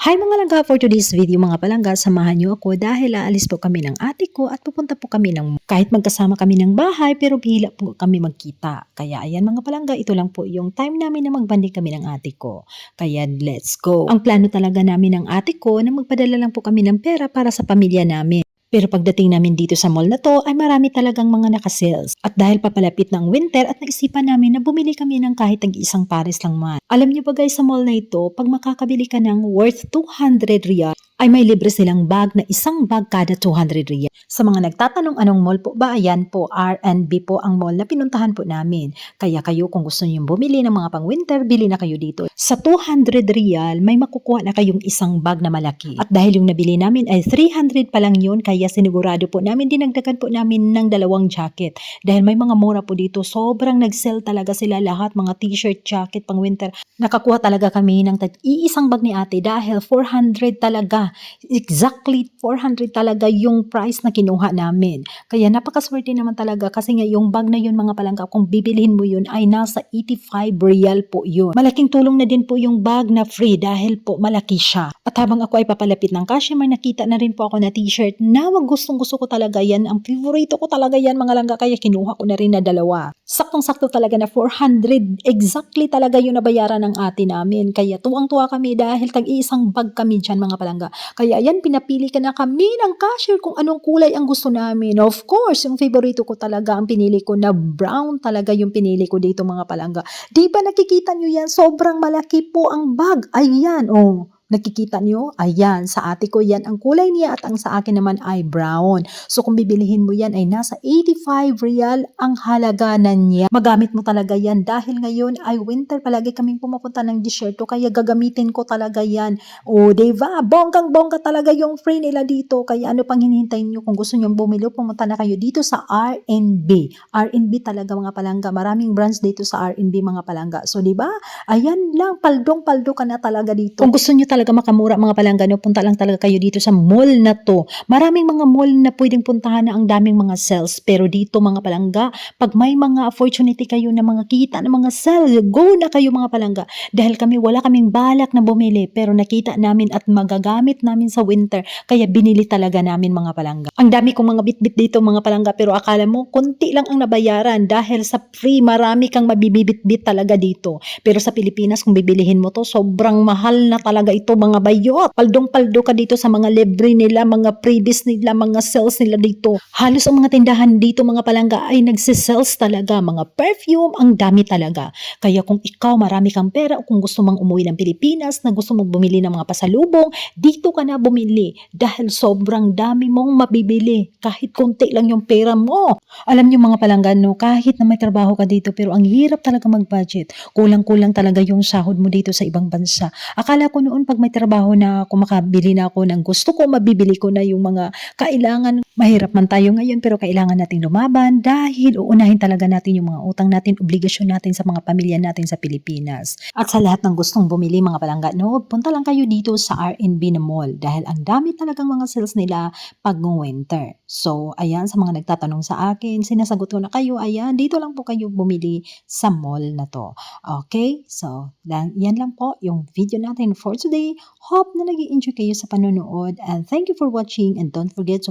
Hi mga langga, for today's video mga palangga, samahan niyo ako dahil aalis po kami ng ate ko at pupunta po kami kahit magkasama kami ng bahay pero bihila po kami magkita. Kaya ayan mga palangga, ito lang po yung time namin na magbanding kami ng ate ko. Kaya let's go. Ang plano talaga namin ng ate ko na magpadala lang po kami ng pera para sa pamilya namin. Pero pagdating namin dito sa mall na to ay marami talagang mga nakasales. At dahil papalapit ng winter at naisipan namin na bumili kami ng kahit isang pares lang man. Alam niyo ba guys, sa mall na ito, pag makakabili ka ng worth 200 riyal, ay may libre silang bag na isang bag kada 200 riyal. Sa mga nagtatanong anong mall po ba, ayan po, R&B po ang mall na pinuntahan po namin. Kaya kayo kung gusto niyo bumili ng mga pang winter, bili na kayo dito. Sa 200 riyal, may makukuha na kayong isang bag na malaki. At dahil yung nabili namin ay 300 pa lang yun, kaya sinigurado po namin, dinagdagan po namin ng 2 jacket. Dahil may mga mura po dito, sobrang nag-sell talaga sila lahat, mga t-shirt, jacket, pang winter. Nakakuha talaga kami ng iisang bag ni ate dahil 400 talaga. Exactly 400 talaga yung price na kinuha namin. Kaya napakaswerte naman talaga kasi nga yung bag na yun mga palangga, kung bibilhin mo yun ay nasa 85 real po yun. Malaking tulong na din po yung bag na free dahil po malaki siya. At habang ako ay papalapit ng cashier, may nakita na rin po ako na t-shirt na gustong gusto ko talaga yan. Ang favorito ko talaga yan mga langga, kaya kinuha ko na rin na 2. Saktong-sakto talaga na 400. Exactly talaga yung nabayaran ng ate namin. Kaya tuwang-tuwa kami dahil tag-iisang bag kami dyan mga palangga. Kaya yan, pinapili ka na kami ng cashier kung anong kulay ang gusto namin. Of course, yung favorito ko talaga, ang pinili ko na brown talaga yung pinili ko dito mga palangga. Di ba nakikita nyo yan? Sobrang malaki po ang bag. Ayan, oh. Nakikita nyo? Ayan, sa ate ko yan ang kulay niya at ang sa akin naman ay brown. So kung bibilihin mo yan ay nasa 85 real ang halaga na niya. Magamit mo talaga yan dahil ngayon ay winter, palagi kaming pumupunta ng disyerto kaya gagamitin ko talaga yan. O diba? Bonggang-bongga talaga yung free nila dito. Kaya ano pang hinihintay nyo? Kung gusto nyo bumili, pumunta na kayo dito sa R&B. R&B talaga mga palangga. Maraming brands dito sa R&B mga palangga. So diba? Ayan lang, paldong-paldo ka na talaga dito. Kung gusto nyo talaga makamura mga palangga, no, punta lang talaga kayo dito sa mall na to. Maraming mga mall na pwedeng puntahan na ang daming mga sales. Pero dito mga palangga, pag may mga opportunity kayo na mga kita na mga sale, go na kayo mga palangga. Dahil kami wala kaming balak na bumili pero nakita namin at magagamit namin sa winter. Kaya binili talaga namin mga palangga. Ang dami kong mga bitbit dito mga palangga pero akala mo konti lang ang nabayaran dahil sa free marami kang mabibibit-bit talaga dito. Pero sa Pilipinas kung bibilihin mo to, sobrang mahal na talaga ito mga bayot. Paldong-paldo ka dito sa mga libre nila, mga freebies nila, mga sales nila dito. Halos ang mga tindahan dito mga palangga ay nagsisales talaga. Mga perfume, ang dami talaga. Kaya kung ikaw marami kang pera o kung gusto mang umuwi ng Pilipinas na gusto mong bumili ng mga pasalubong, dito ka na bumili dahil sobrang dami mong mabibili. Kahit konti lang yung pera mo. Alam niyo mga palangga, no, kahit na may trabaho ka dito pero ang hirap talaga mag-budget. Kulang-kulang talaga yung sahod mo dito sa ibang bansa. Akala ko noon pag may trabaho na ako, makabili na ako ng gusto ko, mabibili ko na yung mga kailangan. Mahirap man tayo ngayon pero kailangan nating lumaban dahil uunahin talaga natin yung mga utang natin, obligasyon natin sa mga pamilya natin sa Pilipinas. At sa lahat ng gustong bumili mga palangga, no, punta lang kayo dito sa R&B na mall dahil ang dami talagang mga sales nila pag winter. So, ayan, sa mga nagtatanong sa akin, sinasagot ko na kayo, ayan, dito lang po kayo bumili sa mall na to. Okay? So, yan lang po yung video natin for today. Hope na nag-i-enjoy kayo sa panonood and thank you for watching and don't forget to